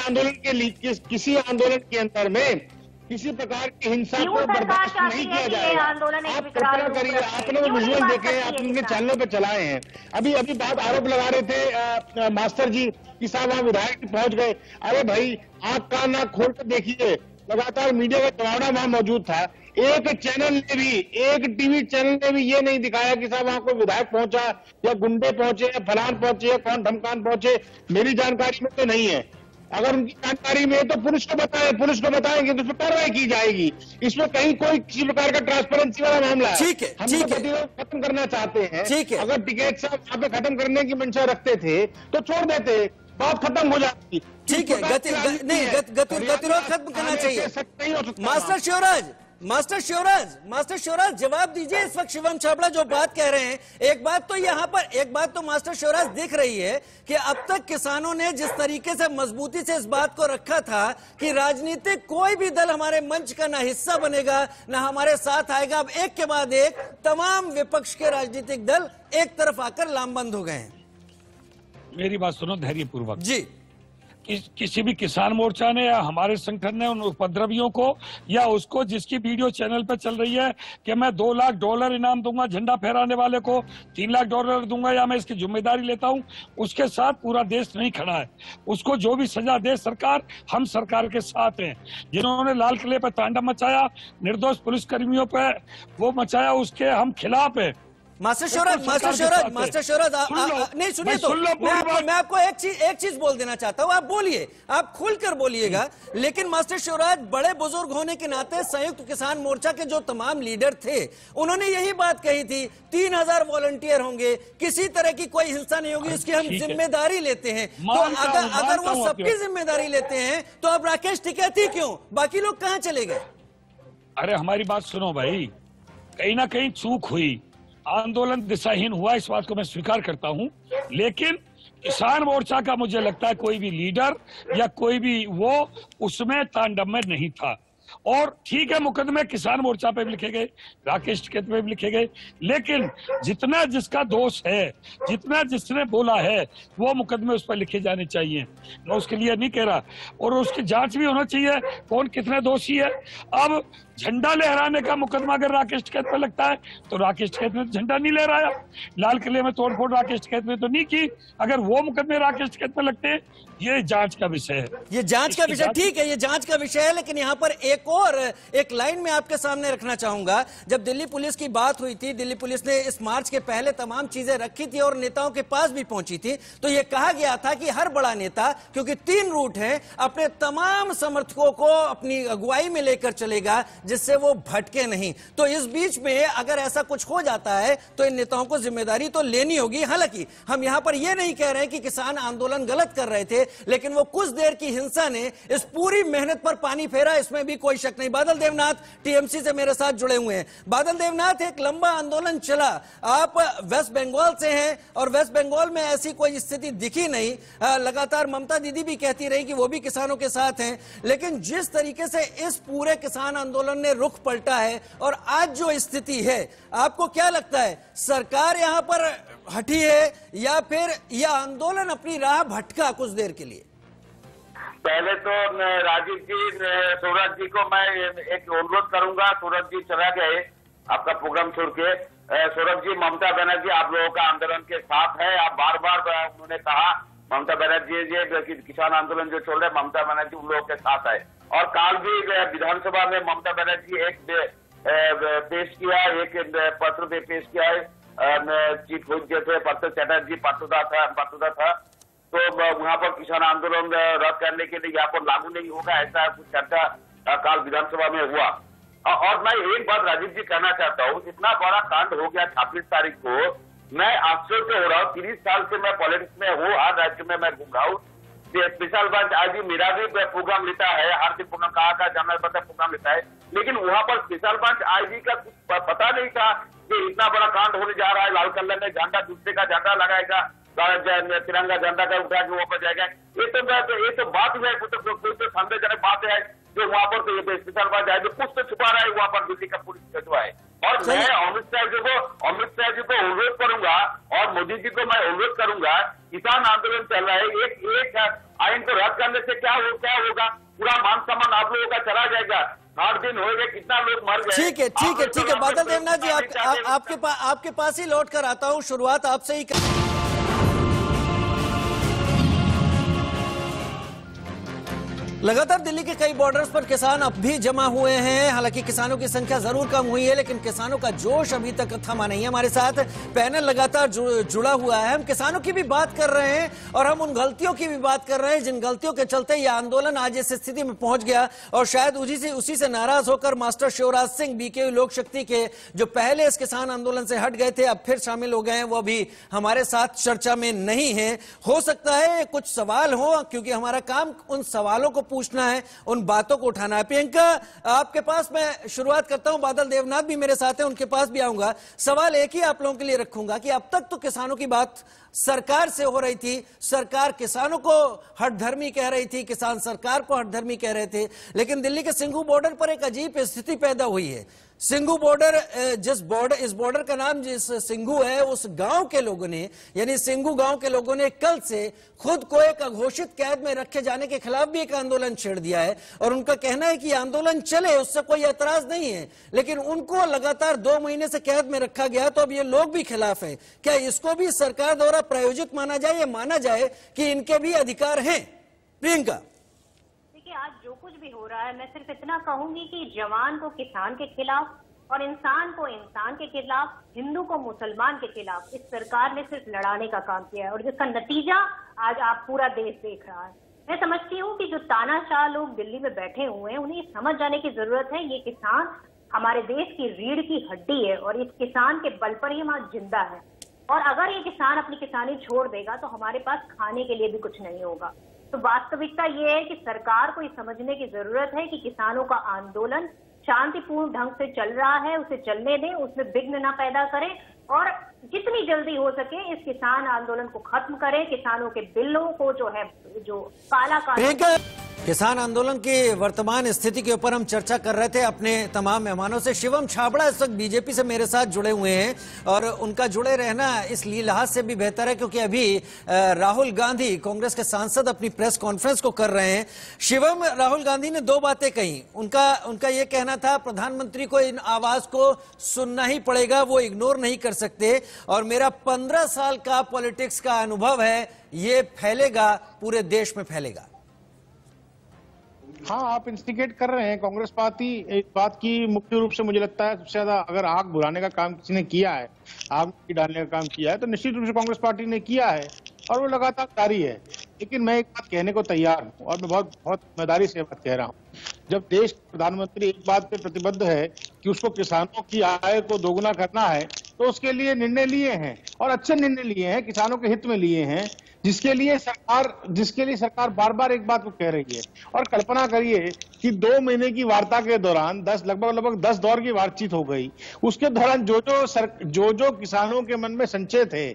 S5: आंदोलन के अंदर में किसी प्रकार की हिंसा को बर्दाश्त नहीं किया जाएगा। आप कल्पना करिए, आपने वो विजुअल देखे, आप उनके चैनलों पे चलाए हैं। अभी बात आरोप लगा रहे थे मास्टर जी कि साहब वहां विधायक पहुंच गए। अरे भाई, आंख कान नाक खोल कर देखिए, लगातार मीडिया का जमावड़ा वहां मौजूद था। एक चैनल ने भी, एक टीवी चैनल ने भी ये नहीं दिखाया कि साहब वहां कोई विधायक पहुंचा या गुंडे पहुंचे या फलान पहुंचे या कौन ढमकान पहुंचे। मेरी जानकारी में तो नहीं है। अगर उनकी जानकारी में है तो पुलिस को बताएंगे तो उस पर कार्रवाई की जाएगी। इसमें कहीं कोई किसी प्रकार का ट्रांसपेरेंसी वाला मामला है।
S1: ठीक है,
S5: हम गतिरोध खत्म करना चाहते हैं। ठीक है, अगर टिकैत साहब यहाँ पे खत्म करने की मंशा रखते थे तो छोड़ देते, बात खत्म हो जाती।
S1: ठीक है, गतिरोध खत्म करना चाहिए। मास्टर शिवराज जवाब दीजिए। इस वक्त शिवम छाबड़ा जो बात कह रहे हैं, एक बात तो मास्टर शिवराज दिख रही है कि अब तक किसानों ने जिस तरीके से मजबूती से इस बात को रखा था कि राजनीतिक कोई भी दल हमारे मंच का ना हिस्सा बनेगा ना हमारे साथ आएगा, अब एक के बाद एक तमाम विपक्ष के राजनीतिक दल एक तरफ आकर लामबंद हो गए हैं।
S11: मेरी बात सुनो धैर्यपूर्वक
S1: जी।
S11: किसी भी किसान मोर्चा ने या हमारे संगठन ने उन उपद्रवियों को या उसको जिसकी वीडियो चैनल पर चल रही है कि मैं $2 लाख इनाम दूंगा झंडा फहराने वाले को, $3 लाख दूंगा या मैं इसकी जिम्मेदारी लेता हूं, उसके साथ पूरा देश नहीं खड़ा है। उसको जो भी सजा दे सरकार, हम सरकार के साथ हैं। जिन्होंने लाल किले पर तांडव मचाया, निर्दोष पुलिसकर्मियों पर वो मचाया, उसके हम खिलाफ है।
S1: मास्टर शौरज नहीं सुनिए, तो मैं आपको एक चीज बोल देना चाहता हूं, आप बोलिए, आप खुलकर बोलिएगा। लेकिन मास्टर शौरज, बड़े बुजुर्ग होने के नाते संयुक्त किसान मोर्चा के जो तमाम लीडर थे उन्होंने यही बात कही थी, 3000 वॉलंटियर होंगे, किसी तरह की कोई हिंसा नहीं होगी, उसकी हम जिम्मेदारी लेते हैं। तो अगर वो सबकी जिम्मेदारी लेते हैं तो अब राकेश टिकैत ही क्यों, बाकी लोग कहां चले गए?
S11: अरे हमारी बात सुनो भाई, कहीं ना कहीं चूक हुई, आंदोलन दिशाहीन हुआ, इस बात को मैं स्वीकार करता हूं। लेकिन किसान मोर्चा का मुझे लगता है कोई भी लीडर या कोई भी वो उसमें तांडव में नहीं था। और ठीक है, मुकदमे किसान मोर्चा पे भी लिखे गए, राकेश टिकैत पे भी लिखे गए, लेकिन जितना जिसका दोष है, जितना जिसने बोला है, वो मुकदमे उस पर लिखे जाने चाहिए। मैं उसके लिए नहीं कह रहा, और उसकी जांच भी होना चाहिए कौन कितने दोषी है। अब झंडा लहराने का मुकदमा अगर राकेश टिकैत पे लगता है तो राकेश टिकैत ने झंडा नहीं लहराया, लाल किले में तोड़फोड़ राकेश टिकैत ने तो नहीं की। अगर वो मुकदमे राकेश टिकैत पे लगते हैं, ये जांच का विषय है,
S1: ये जांच का विषय, ठीक है, ये जांच का विषय है। लेकिन यहाँ पर एक लाइन में आपके सामने रखना चाहूंगा। जब दिल्ली पुलिस की बात हुई थी, दिल्ली पुलिस ने इस मार्च के पहले तमाम चीजें रखी थी और नेताओं के पास भी पहुंची थी, तो यह कहा गया था कि हर बड़ा नेता, क्योंकि 3 रूट है, अपने तमाम समर्थकों को अपनी अगुवाई में लेकर चलेगा जिससे वो भटके नहीं। तो इस बीच में अगर ऐसा कुछ हो जाता है तो इन नेताओं को जिम्मेदारी तो लेनी होगी। हालांकि हम यहां पर यह नहीं कह रहे कि किसान आंदोलन गलत कर रहे थे, लेकिन वो कुछ देर की हिंसा ने इस पूरी मेहनत पर पानी फेरा, इसमें भी कोई शक नहीं। बादल देवनाथ टीएमसी से मेरे साथ जुड़े हुए हैं। बादल देवनाथ, एक लंबा आंदोलन चला, आप वेस्ट बंगाल से हैं और वेस्ट बंगाल में ऐसी कोई स्थिति दिखी नहीं, लगातार ममता दीदी भी कहती रही कि वो भी किसानों के साथ हैं, लेकिन जिस तरीके से इस पूरे किसान आंदोलन ने रुख पलटा है और आज जो स्थिति है, आपको क्या लगता है, सरकार यहां पर हटी है या फिर यह आंदोलन अपनी राह भटका कुछ देर के लिए?
S13: पहले तो राजीव जी, सूरज जी को मैं एक अनुरोध करूंगा। सूरज जी चला गए आपका प्रोग्राम छोड़ के। सूरज जी, ममता बनर्जी आप लोगों का आंदोलन के साथ है। आप बार बार उन्होंने कहा ममता बनर्जी जी किसान आंदोलन जो चल रहा है, ममता बनर्जी उन लोगों के साथ है। और कल भी विधानसभा में ममता बनर्जी एक पेश किया, एक पत्र भी पेश किया है, चीफ व्हिप जो थे पार्थ चैटर्जी पार्टदा था, तो वहां पर किसान आंदोलन रद्द करने के लिए यहाँ पर लागू नहीं होगा, ऐसा कुछ चर्चा कल विधानसभा में हुआ। और मैं एक बात राजीव जी कहना चाहता हूँ, इतना बड़ा कांड हो गया 26 तारीख को, मैं आश्चर्य हो रहा हूँ। 30 साल से मैं पॉलिटिक्स में हूँ, हर राज्य में मैं घूम रहा हूँ। स्पेशल ब्रांच आज भी मेरा भी प्रोग्राम लेता है, हार्दिक पूर्णम कहा का जनरल पता प्रोग्राम लेता है, लेकिन वहां पर स्पेशल ब्रांच आईजी का कुछ पता नहीं था कि इतना बड़ा कांड होने जा रहा है। लाल किले में झंडा, दूसरे का झंडा लगाएगा, तिरंगा झंडा का उठा के वहां पर जाएगा। ये तो बात है, कोई तो संदेहजनक बात है जो वहां पर तो स्पेशल ब्रांच आईजी कुछ तो छुपा रहा है वहां पर, दिल्ली का पुलिस छुपा है। और मैं अमित शाह जी को अनुरोध करूंगा और मोदी जी को मैं अनुरोध करूंगा, किसान आंदोलन चल रहा है, एक आइन को रद्द करने से क्या होगा, पूरा मान सम्मान आप लोगों का चला जाएगा। 8 दिन हो गए, कितना लोग मर गए।
S1: ठीक है बादल देवनाथ जी, आपके पास ही लौट कर आता हूँ, शुरुआत आपसे ही लगातार दिल्ली के कई बॉर्डर्स पर किसान अब भी जमा हुए हैं। हालांकि किसानों की संख्या जरूर कम हुई है, लेकिन किसानों का जोश अभी तक थमा नहीं है। हमारे साथ पैनल लगातार जुड़ा हुआ है। हम किसानों की भी बात कर रहे हैं और हम उन गलतियों की भी बात कर रहे हैं जिन गलतियों के चलते यह आंदोलन आज इस स्थिति में पहुंच गया। और शायद उसी से नाराज होकर मास्टर शिवराज सिंह बीकेयू लोक शक्ति के, जो पहले इस किसान आंदोलन से हट गए थे, अब फिर शामिल हो गए हैं, वो भी हमारे साथ चर्चा में नहीं है। हो सकता है कुछ सवाल हो, क्योंकि हमारा काम उन सवालों को पूछना है, उन बातों को उठाना है। प्रियंका, आपके पास मैं शुरुआत करता हूं, बादल देवनाथ भी मेरे साथ हैं, उनके पास भी आऊंगा। सवाल एक ही आप लोगों के लिए रखूंगा कि अब तक तो किसानों की बात सरकार से हो रही थी, सरकार किसानों को हठधर्मी कह रही थी, किसान सरकार को हठधर्मी कह रहे थे, लेकिन दिल्ली के सिंघू बॉर्डर पर एक अजीब स्थिति पैदा हुई है। सिंघू बॉर्डर, इस बॉर्डर का नाम जिस सिंघू है, उस गांव के लोगों ने, यानी सिंघू गांव के लोगों ने कल से खुद को एक अघोषित कैद में रखे जाने के खिलाफ भी एक आंदोलन छेड़ दिया है। और उनका कहना है कि आंदोलन चले, उससे कोई एतराज नहीं है, लेकिन उनको लगातार 2 महीने से कैद में रखा गया, तो अब ये लोग भी खिलाफ है। क्या इसको भी सरकार द्वारा प्रायोजित माना जाए, या माना जाए कि इनके भी अधिकार हैं? प्रियंका,
S12: आज जो कुछ भी हो रहा है, मैं सिर्फ इतना कहूंगी कि जवान को किसान के खिलाफ, और इंसान को इंसान के खिलाफ, हिंदू को मुसलमान के खिलाफ इस सरकार ने सिर्फ लड़ाने का काम किया है और जिसका नतीजा आज आप पूरा देश देख रहा है। मैं समझती हूँ कि जो तानाशाह लोग दिल्ली में बैठे हुए हैं उन्हें समझ जाने की जरूरत है, ये किसान हमारे देश की रीढ़ की हड्डी है और इस किसान के बल पर ही हम आज जिंदा है। और अगर ये किसान अपनी किसानी छोड़ देगा तो हमारे पास खाने के लिए भी कुछ नहीं होगा। तो वास्तविकता ये है कि सरकार को ये समझने की जरूरत है कि किसानों का आंदोलन शांतिपूर्ण ढंग से चल रहा है, उसे चलने दें, उसमें विघ्न ना पैदा करें और जितनी जल्दी हो सके इस किसान आंदोलन को खत्म करें। किसानों के बिलों को जो काला
S1: किसान आंदोलन की वर्तमान स्थिति के ऊपर हम चर्चा कर रहे थे अपने तमाम मेहमानों से। शिवम छाबड़ा इस वक्त बीजेपी से मेरे साथ जुड़े हुए हैं और उनका जुड़े रहना इस लिहाज से भी बेहतर है क्योंकि अभी राहुल गांधी कांग्रेस के सांसद अपनी प्रेस कॉन्फ्रेंस को कर रहे हैं। शिवम, राहुल गांधी ने दो बातें कही। उनका यह कहना था प्रधानमंत्री को इन आवाज को सुनना ही पड़ेगा, वो इग्नोर नहीं कर सकते और मेरा 15 साल का पॉलिटिक्स का अनुभव है, ये फैलेगा, पूरे देश में फैलेगा।
S5: हाँ, आप इंस्टिगेट कर रहे हैं। कांग्रेस पार्टी एक बात की मुख्य रूप से मुझे लगता है सबसे ज्यादा अगर आग बुझाने का काम किसी ने किया है, आग डालने का काम किया है तो निश्चित रूप से कांग्रेस पार्टी ने किया है और वो लगातार जारी है। लेकिन मैं एक बात कहने को तैयार हूँ और मैं बहुत जिम्मेदारी से बात कह रहा हूँ। जब देश के प्रधानमंत्री एक बात पे प्रतिबद्ध है कि उसको किसानों की आय को दोगुना करना है तो उसके लिए निर्णय लिए हैं और अच्छे निर्णय लिए हैं, किसानों के हित में लिए हैं, जिसके लिए सरकार बार बार एक बात को कह रही है। और कल्पना करिए कि 2 महीने की वार्ता के दौरान लगभग 10 दौर की बातचीत हो गई। उसके दौरान जो किसानों के मन में संशय थे,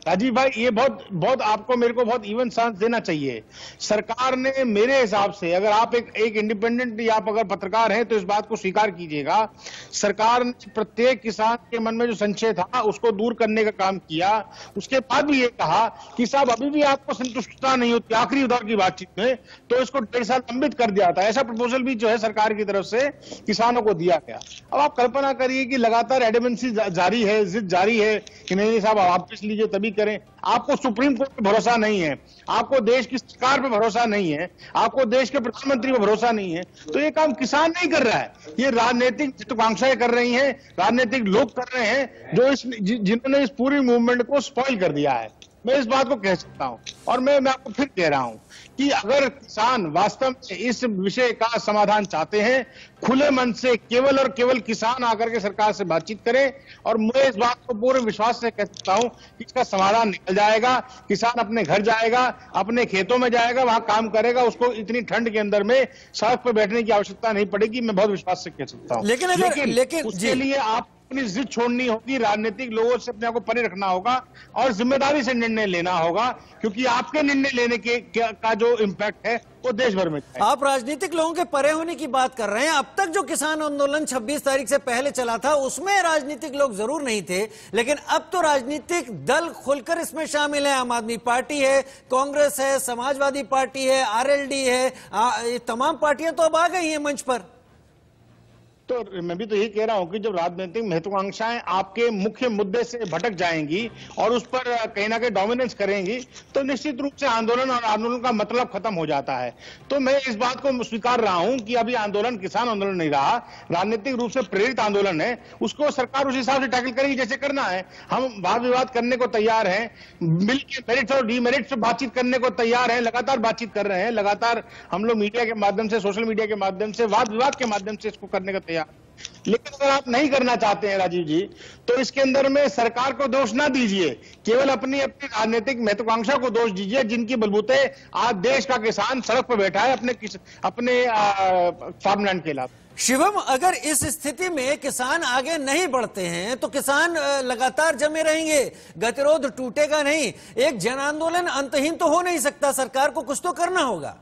S5: राजीव भाई, ये बहुत आपको मेरे को बहुत इवन चांस देना चाहिए। सरकार ने मेरे हिसाब से, अगर आप एक इंडिपेंडेंट या आप अगर पत्रकार हैं तो इस बात को स्वीकार कीजिएगा, सरकार ने प्रत्येक किसान के मन में जो संशय था उसको दूर करने का काम किया। उसके बाद भी ये कहा कि साहब अभी भी आपको संतुष्टता नहीं होती आखिरी दौर की बातचीत में तो इसको 1.5 साल लंबित कर दिया था। ऐसा प्रपोजल भी जो है सरकार की तरफ से किसानों को दिया गया। अब आप कल्पना करिए कि लगातार एडमेंसी जारी है, जिद जारी है कि नहीं साहब आप वापस लीजिए तभी करें। आपको सुप्रीम कोर्ट पे भरोसा नहीं है, आपको देश की सरकार पे भरोसा नहीं है, आपको देश के प्रधानमंत्री पे भरोसा नहीं है, तो ये काम किसान नहीं कर रहा है, ये राजनीतिक महत्वाकांक्षाएं कर रही हैं, राजनीतिक लोग कर रहे हैं जिन्होंने इस पूरी मूवमेंट को स्पॉइल कर दिया है। मैं इस बात को कह सकता हूं और मैं आपको फिर कह रहा हूं कि अगर किसान वास्तव में इस विषय का समाधान चाहते हैं, खुले मन से केवल और केवल किसान आकर के सरकार से बातचीत करें और मैं इस बात को पूरे विश्वास से कह सकता हूं कि इसका समाधान निकल जाएगा। किसान अपने घर जाएगा, अपने खेतों में जाएगा, वहां काम करेगा, उसको इतनी ठंड के अंदर में सड़क पर बैठने की आवश्यकता नहीं पड़ेगी। मैं बहुत विश्वास से कह सकता हूं। लेकिन उसके लिए आप अपनी जिद छोड़नी होगी, राजनीतिक लोगों से अपने आप को परे रखना होगा और जिम्मेदारी से निर्णय लेना होगा, क्योंकि आपके निर्णय लेने का जो इम्पैक्ट है वो देश भर में है।
S1: आप राजनीतिक लोगों के परे होने की बात कर रहे हैं। अब तक जो किसान आंदोलन 26 तारीख से पहले चला था उसमें राजनीतिक लोग जरूर नहीं थे, लेकिन अब तो राजनीतिक दल खुलकर इसमें शामिल है। आम आदमी पार्टी है, कांग्रेस है, समाजवादी पार्टी है, आरएलडी है, ये तमाम पार्टियां तो अब आ गई हैं मंच पर।
S5: तो मैं भी तो यही कह रहा हूं कि जब राजनीतिक महत्वाकांक्षाएं आपके मुख्य मुद्दे से भटक जाएंगी और उस पर कहीं ना कहीं डोमिनेंस करेंगी तो निश्चित रूप से आंदोलन और आंदोलन का मतलब खत्म हो जाता है। तो मैं इस बात को स्वीकार रहा हूं कि अभी आंदोलन किसान आंदोलन नहीं रहा, राजनीतिक रूप से प्रेरित आंदोलन है। उसको सरकार उस हिसाब से टैकल करेगी जैसे करना है। हम वाद विवाद करने को तैयार हैं, मिलकर मेरिट्स और डीमेरिट्स पर बातचीत करने को तैयार हैं, लगातार बातचीत कर रहे हैं, लगातार हम लोग मीडिया के माध्यम से, सोशल मीडिया के माध्यम से, वाद विवाद के माध्यम से इसको करने का तैयार। लेकिन अगर आप नहीं करना चाहते हैं राजीव जी, तो इसके अंदर में सरकार को दोष ना दीजिए, केवल अपनी राजनीतिक महत्वाकांक्षा को दोष दीजिए, जिनकी बलबूते आज देश का किसान सड़क पर बैठा है अपने फार्मलैंड के खिलाफ।
S1: शिवम, अगर इस स्थिति में किसान आगे नहीं बढ़ते हैं तो किसान लगातार जमे रहेंगे, गतिरोध टूटेगा नहीं, एक जन आंदोलन अंतहीन तो हो नहीं सकता। सरकार को कुछ तो करना होगा।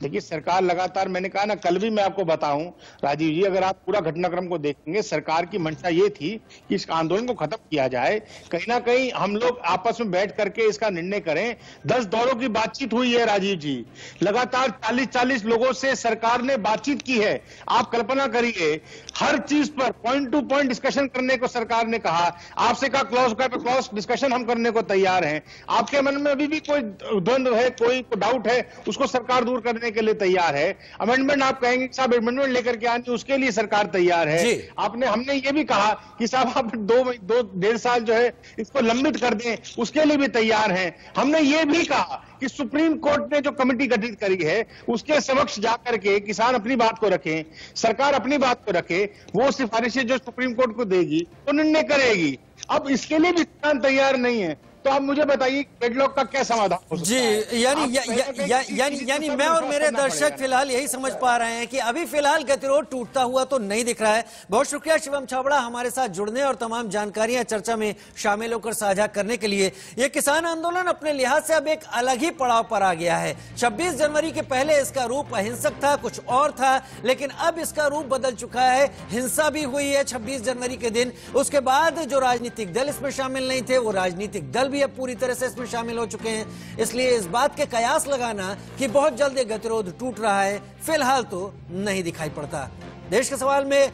S5: देखिए, सरकार लगातार, मैंने कहा ना, कल भी मैं आपको बताऊं राजीव जी, अगर आप पूरा घटनाक्रम को देखेंगे, सरकार की मंशा ये थी कि इस आंदोलन को खत्म किया जाए, कहीं ना कहीं हम लोग आपस में बैठ करके इसका निर्णय करें। 10 दौरों की बातचीत हुई है राजीव जी, लगातार 40-40 लोगों से सरकार ने बातचीत की है। आप कल्पना करिए, हर चीज पर पॉइंट टू पॉइंट डिस्कशन करने को सरकार ने कहा। आपसे कहा क्लॉज बाय क्लॉज डिस्कशन हम करने को तैयार हैं। आपके मन में अभी भी कोई द्वंद्व है, कोई डाउट है, उसको सरकार दूर करने करने के लिए तैयार है। अमेंडमेंट आप कहेंगे साहब अमेंडमेंट लेकर के आने, उसके लिए सरकार तैयार है। हमने ये भी कहा कि साहब आप 2-1.5 साल जो है इसको लंबित कर दें, उसके लिए भी तैयार हैं। हमने ये भी कहा कि सुप्रीम कोर्ट ने जो कमेटी गठित करी है उसके समक्ष जाकर के किसान अपनी बात को रखें, सरकार अपनी बात को रखे, वो सिफारिशें जो सुप्रीम कोर्ट को देगी वो निर्णय करेगी। अब इसके लिए भी किसान तैयार नहीं है, तो आप मुझे बताइए डेडलॉक का क्या समाधान हो सकता है?
S1: जी, यानी मैं और मेरे दर्शक फिलहाल यही समझ पा रहे हैं कि अभी फिलहाल गतिरोध टूटता हुआ तो नहीं दिख रहा है। बहुत शुक्रिया शिवम छाबड़ा हमारे साथ जुड़ने और तमाम जानकारियां चर्चा में शामिल होकर साझा करने के लिए। यह किसान आंदोलन अपने लिहाज से अब एक अलग ही पड़ाव पर आ गया है। 26 जनवरी के पहले इसका रूप अहिंसक था, कुछ और था, लेकिन अब इसका रूप बदल चुका है। हिंसा भी हुई है 26 जनवरी के दिन। उसके बाद जो राजनीतिक दल इसमें शामिल नहीं थे वो राजनीतिक दल भी अब पूरी तरह से इसमें शामिल हो चुके हैं। इसलिए इस बात के कयास लगाना कि बहुत जल्द ये गतिरोध टूट रहा है फिलहाल तो नहीं दिखाई पड़ता। देश के सवाल में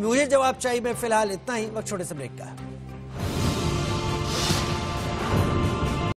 S1: मुझे जवाब चाहिए में फिलहाल इतना ही। वक्त छोटे से ब्रेक का।